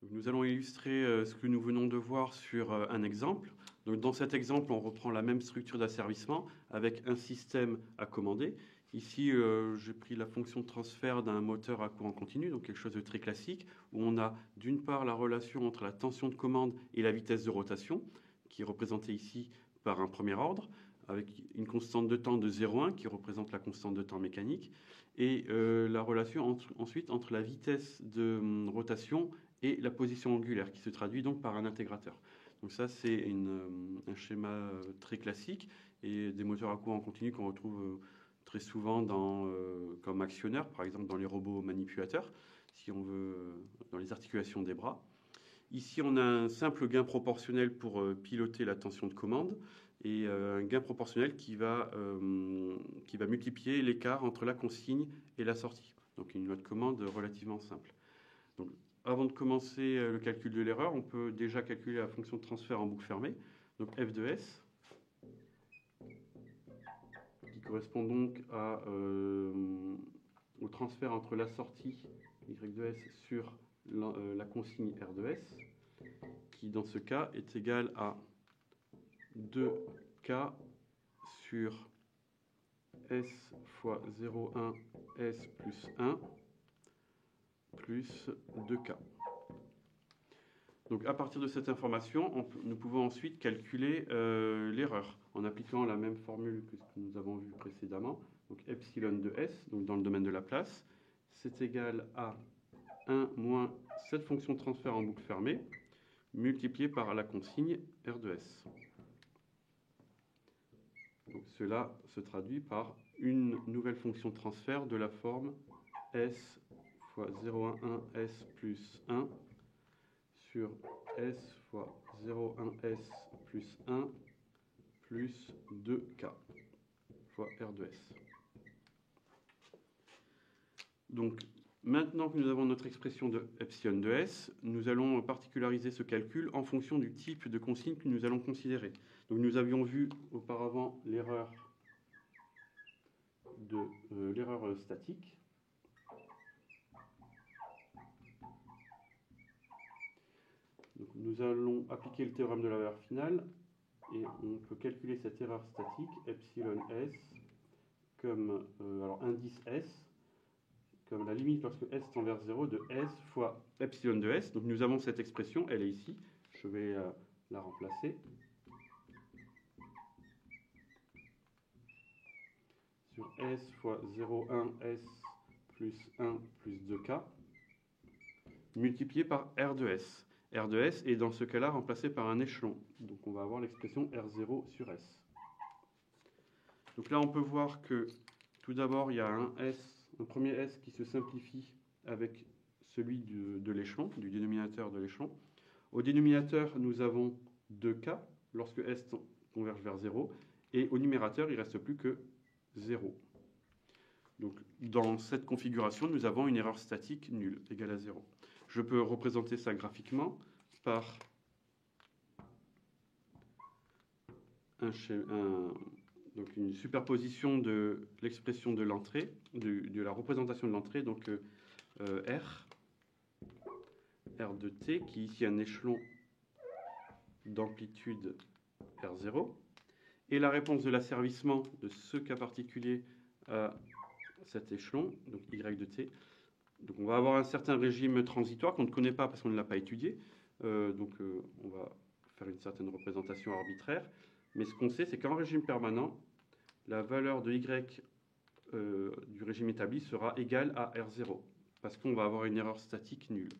Donc, nous allons illustrer ce que nous venons de voir sur un exemple. Donc, dans cet exemple, on reprend la même structure d'asservissement avec un système à commander. Ici, j'ai pris la fonction de transfert d'un moteur à courant continu, donc quelque chose de très classique, où on a d'une part la relation entre la tension de commande et la vitesse de rotation, qui est représentée ici par un premier ordre, avec une constante de temps de 0,1 qui représente la constante de temps mécanique, et la relation ensuite entre la vitesse de rotation et la position angulaire, qui se traduit donc par un intégrateur. Donc ça, c'est un schéma très classique, et des moteurs à courant continu qu'on retrouve très souvent comme actionneur, par exemple dans les robots manipulateurs, si on veut, dans les articulations des bras. Ici, on a un simple gain proportionnel pour piloter la tension de commande et un gain proportionnel qui va multiplier l'écart entre la consigne et la sortie. Donc une loi de commande relativement simple. Donc, avant de commencer le calcul de l'erreur, on peut déjà calculer la fonction de transfert en boucle fermée. Donc f de s, qui correspond donc au transfert entre la sortie y de s sur la consigne r de s, qui dans ce cas est égal à 2k sur s fois 0,1 s plus 1 plus 2k. Donc à partir de cette information, nous pouvons ensuite calculer l'erreur en appliquant la même formule que ce que nous avons vu précédemment. Donc epsilon de s, donc dans le domaine de la place, c'est égal à 1 moins cette fonction de transfert en boucle fermée multiplié par la consigne r de s. Donc cela se traduit par une nouvelle fonction de transfert de la forme s fois 0,1 s plus 1 sur s fois 0,1s plus 1 plus 2k fois r de s. Donc, maintenant que nous avons notre expression de epsilon de s, nous allons particulariser ce calcul en fonction du type de consigne que nous allons considérer. Donc, nous avions vu auparavant l'erreur statique. Donc, nous allons appliquer le théorème de la valeur finale et on peut calculer cette erreur statique, epsilon s, comme indice s, comme la limite lorsque s tend vers 0 de s fois epsilon de s. Donc nous avons cette expression, elle est ici, je vais la remplacer. Sur s fois 0,1 s plus 1 plus 2k, multiplié par r de s. R de S est dans ce cas-là remplacé par un échelon. Donc on va avoir l'expression R0 sur S. Donc là on peut voir que tout d'abord il y a un premier S qui se simplifie avec celui de l'échelon, du dénominateur de l'échelon. Au dénominateur nous avons 2K lorsque S converge vers 0 et au numérateur il ne reste plus que 0. Donc dans cette configuration nous avons une erreur statique nulle égale à 0. Je peux représenter ça graphiquement par donc une superposition de l'expression de l'entrée, de la représentation de l'entrée, donc R de t, qui est ici un échelon d'amplitude R0, et la réponse de l'asservissement de ce cas particulier à cet échelon, donc Y de t. Donc on va avoir un certain régime transitoire qu'on ne connaît pas parce qu'on ne l'a pas étudié. On va faire une certaine représentation arbitraire. Mais ce qu'on sait, c'est qu'en régime permanent, la valeur de Y du régime établi sera égale à R0, parce qu'on va avoir une erreur statique nulle.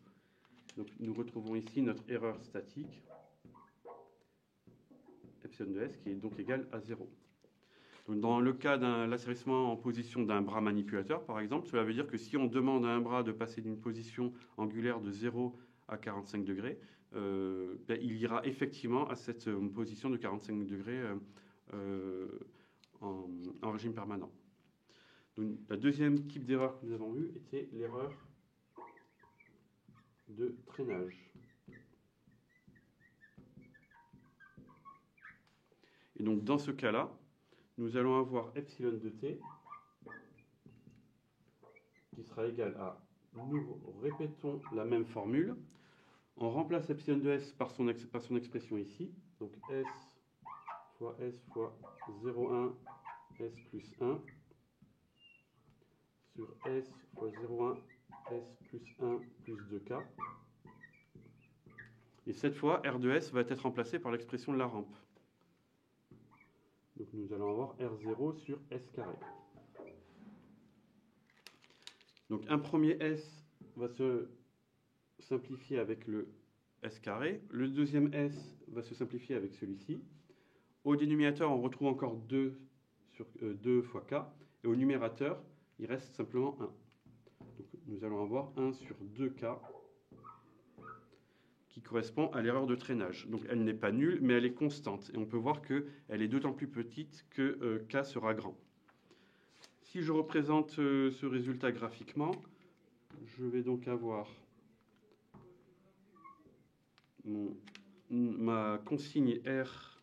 Donc nous retrouvons ici notre erreur statique, epsilon de S, qui est donc égale à 0. Donc dans le cas d'un l'asservissement en position d'un bras manipulateur, par exemple, cela veut dire que si on demande à un bras de passer d'une position angulaire de 0 à 45 degrés, il ira effectivement à cette position de 45 degrés en régime permanent. Donc, la deuxième type d'erreur que nous avons vue était l'erreur de traînage. Et donc dans ce cas-là, nous allons avoir epsilon de t qui sera égal à, nous répétons la même formule, On remplace epsilon de S par son expression ici. Donc S fois 0,1 S plus 1 sur S fois 0,1 S plus 1 plus 2K. Et cette fois, R de S va être remplacé par l'expression de la rampe. Donc nous allons avoir R0 sur S carré. Donc un premier S va se simplifier avec le S carré. Le deuxième S va se simplifier avec celui-ci. Au dénominateur, on retrouve encore 2 fois K. Et au numérateur, il reste simplement 1. Donc nous allons avoir 1 sur 2K qui correspond à l'erreur de traînage. Donc elle n'est pas nulle, mais elle est constante. Et on peut voir qu'elle est d'autant plus petite que K sera grand. Si je représente ce résultat graphiquement, je vais donc avoir ma consigne R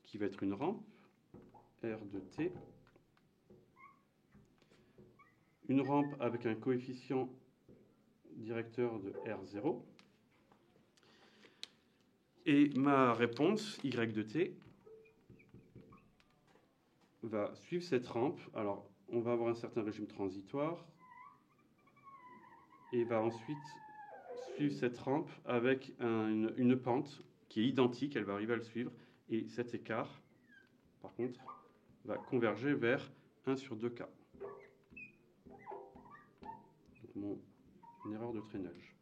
qui va être une rampe, R de T, une rampe avec un coefficient directeur de R0, et ma réponse, Y de T, va suivre cette rampe. Alors, on va avoir un certain régime transitoire, et va ensuite suivre cette rampe avec une pente qui est identique, elle va arriver à le suivre, et cet écart, par contre, va converger vers 1 sur 2K. Donc mon erreur de traînage.